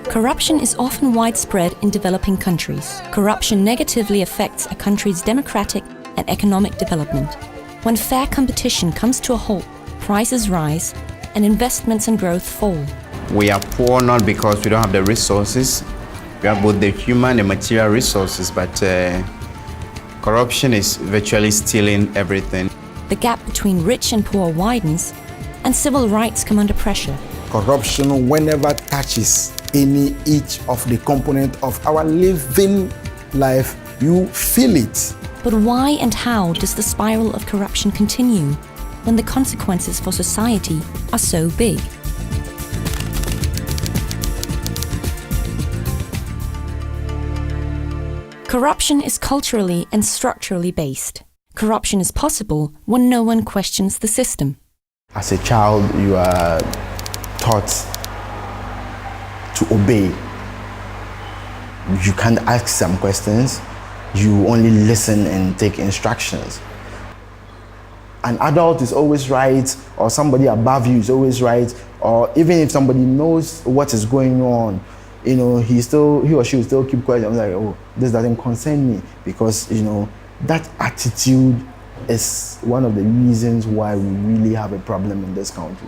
Corruption is often widespread in developing countries. Corruption negatively affects a country's democratic and economic development. When fair competition comes to a halt, prices rise and investments and growth fall. We are poor not because we don't have the resources. We have both the human and material resources, but corruption is virtually stealing everything. The gap between rich and poor widens, and civil rights come under pressure. Corruption, whenever touches each of the components of our living life, you feel it. But why and how does the spiral of corruption continue when the consequences for society are so big? Corruption is culturally and structurally based. Corruption is possible when no one questions the system. As a child, you are taught to obey. You can't ask some questions. You only listen and take instructions. An adult is always right, or somebody above you is always right, or even if somebody knows what is going on, he or she will still keep quiet. I'm like, oh, this doesn't concern me, because that attitude is one of the reasons why we really have a problem in this country.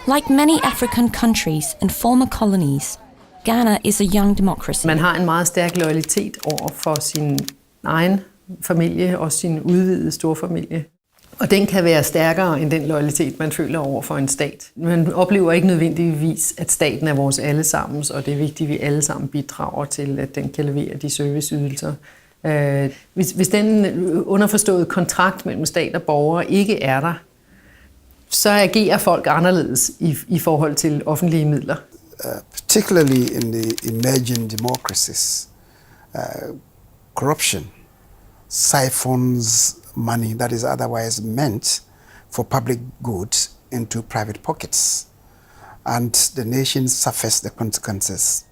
Like many African countries and former colonies, Ghana is a young democracy. Man har en meget stærk loyalitet over for sin egen familie og sin udvidede storfamilie. Og den kan være stærkere end den loyalitet, man føler over for en stat. Man oplever ikke nødvendigvis, at staten er vores allesammens, og det er vigtigt, at vi alle sammen bidrager til, at den kan levere de serviceydelser. Hvis den underforståede kontrakt mellem stat og borgere ikke er der, så agerer folk anderledes i forhold til offentlige midler. Particularly in the emerging democracies, corruption siphons money that is otherwise meant for public goods into private pockets, and the nation suffers the consequences.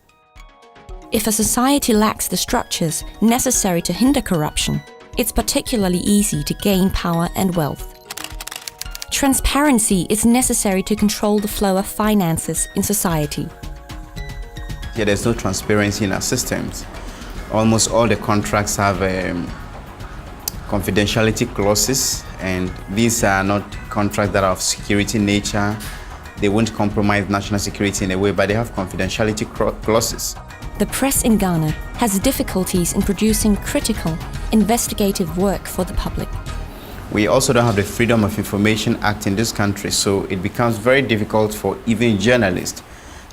If a society lacks the structures necessary to hinder corruption, it's particularly easy to gain power and wealth. Transparency is necessary to control the flow of finances in society. Yeah, there's no transparency in our systems. Almost all the contracts have confidentiality clauses, and these are not contracts that are of security nature. They won't compromise national security in a way, but they have confidentiality clauses. The press in Ghana has difficulties in producing critical, investigative work for the public. We also don't have the Freedom of Information Act in this country, so it becomes very difficult for even journalists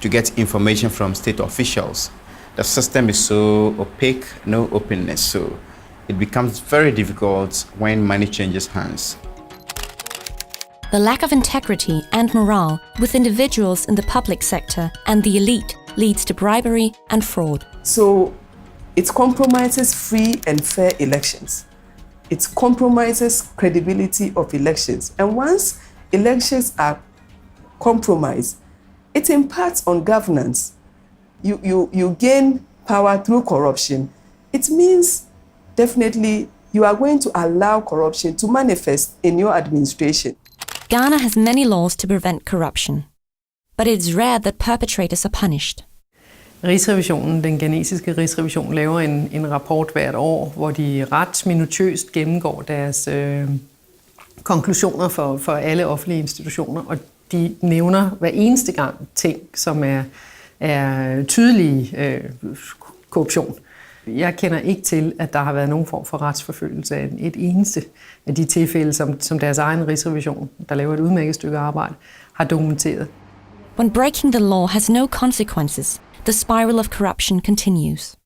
to get information from state officials. The system is so opaque, no openness, so it becomes very difficult when money changes hands. The lack of integrity and morale with individuals in the public sector and the elite leads to bribery and fraud. So it compromises free and fair elections. It compromises credibility of elections. And once elections are compromised, it impacts on governance. You gain power through corruption. It means definitely you are going to allow corruption to manifest in your administration. Ghana has many laws to prevent corruption, but it is rare that perpetrators are punished. Rigsrevisionen, den ghanesiske rigsrevision, laver en rapport hvert år, hvor de ret minutiøst gennemgår deres konklusioner for alle offentlige institutioner, og de nævner hver eneste gang ting, som er tydelig korruption. Jeg kender ikke til, at der har været nogen form for retsforfølgelse af et eneste af de tilfælde, som deres egen rigsrevision, der laver et udmærket stykke arbejde, har dokumenteret. When breaking the law has no consequences, the spiral of corruption continues.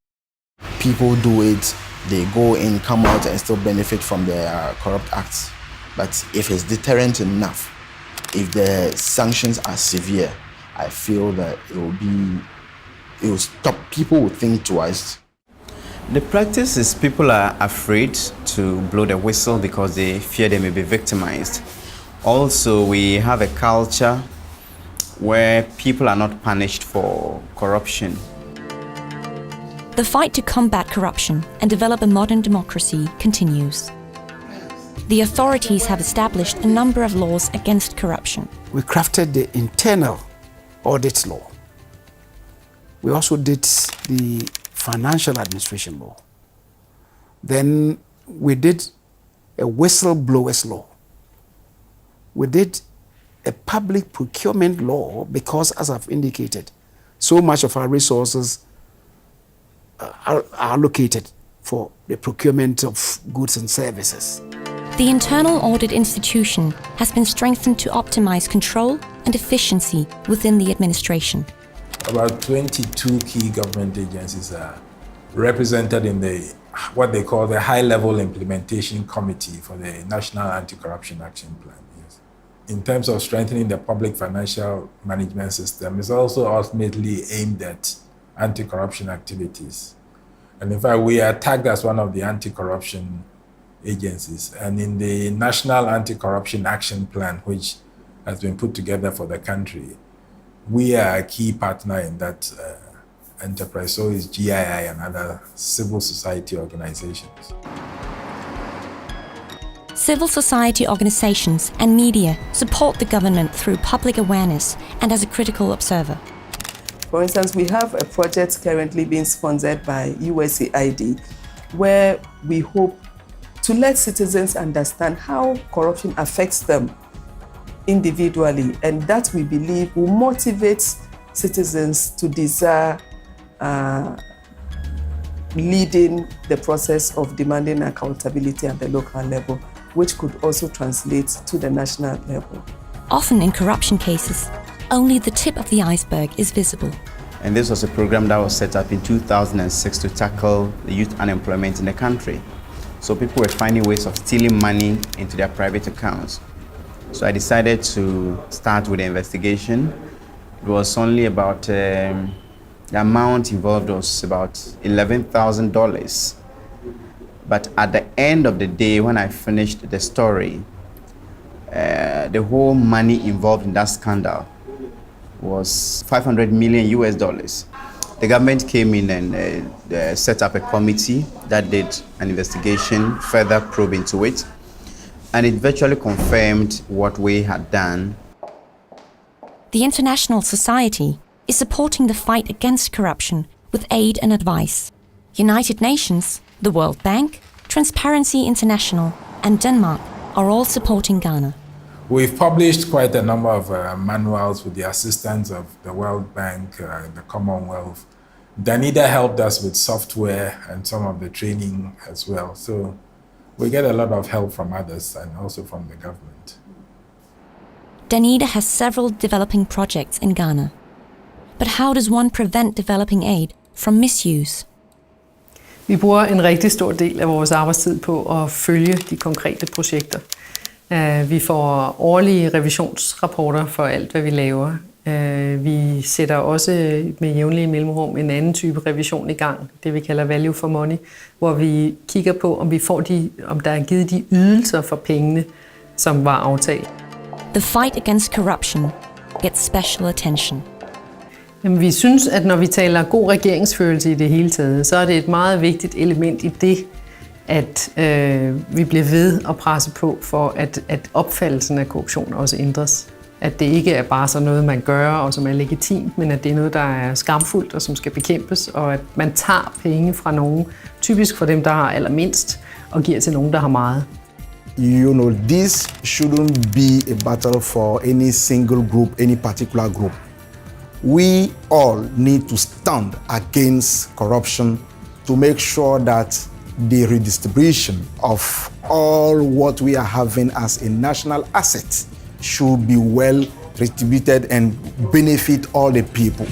People do it, they go in, come out and still benefit from their corrupt acts. But if it's deterrent enough, if the sanctions are severe, I feel that it will stop. People will think twice. The practice is people are afraid to blow the whistle because they fear they may be victimized. Also, we have a culture where people are not punished for corruption. The fight to combat corruption and develop a modern democracy continues. The authorities have established a number of laws against corruption. We crafted the internal audit law. We also did the financial administration law. Then we did a whistleblowers law. We did a public procurement law because, as I've indicated, so much of our resources are allocated for the procurement of goods and services. The internal audit institution has been strengthened to optimize control and efficiency within the administration. About 22 key government agencies are represented in what they call the High-Level Implementation Committee for the National Anti-Corruption Action Plan. Yes. In terms of strengthening the public financial management system, it's also ultimately aimed at anti-corruption activities. And in fact, we are tagged as one of the anti-corruption agencies. And in the National Anti-Corruption Action Plan, which has been put together for the country, we are a key partner in that enterprise. So is GII and other civil society organizations. Civil society organizations and media support the government through public awareness and as a critical observer. For instance, we have a project currently being sponsored by USAID where we hope to let citizens understand how corruption affects them individually, and that we believe will motivate citizens to desire leading the process of demanding accountability at the local level, which could also translate to the national level. Often in corruption cases, only the tip of the iceberg is visible. And this was a program that was set up in 2006 to tackle the youth unemployment in the country. So people were finding ways of stealing money into their private accounts. So I decided to start with the investigation. It was only about, the amount involved was about $11,000. But at the end of the day, when I finished the story, the whole money involved in that scandal was $500 million US. The government came in and set up a committee that did an investigation, further probe into it, and it virtually confirmed what we had done. The international society is supporting the fight against corruption with aid and advice. United Nations, the World Bank, Transparency International, and Denmark are all supporting Ghana. We've published quite a number of manuals with the assistance of the World Bank, the Commonwealth. Danida helped us with software and some of the training as well. So we get a lot of help from others and also from the government. Danida has several developing projects in Ghana. But how does one prevent developing aid from misuse? Vi bruger en rigtig stor del af vores arbejdstid på at følge de konkrete projekter. Vi får årlige revisionsrapporter for alt, hvad vi laver. Vi sætter også med jævnlige mellemrum en anden type revision i gang, det vi kalder value for money, hvor vi kigger på, om der er givet de ydelser for pengene, som var aftalt. The fight against corruption gets special attention. Jamen, vi synes, at når vi taler god regeringsførelse i det hele taget, så er det et meget vigtigt element i det, at vi bliver ved at presse på for, at opfattelsen af korruption også ændres. At det ikke er bare sådan noget, man gør, og som er legitimt, men at det er noget, der er skamfuldt og som skal bekæmpes, og at man tager penge fra nogen, typisk fra dem, der har allermindst, og giver til nogen, der har meget. You know, this shouldn't be a battle for any single group, any particular group. We all need to stand against corruption to make sure that the redistribution of all what we are having as a national asset should be well distributed and benefit all the people.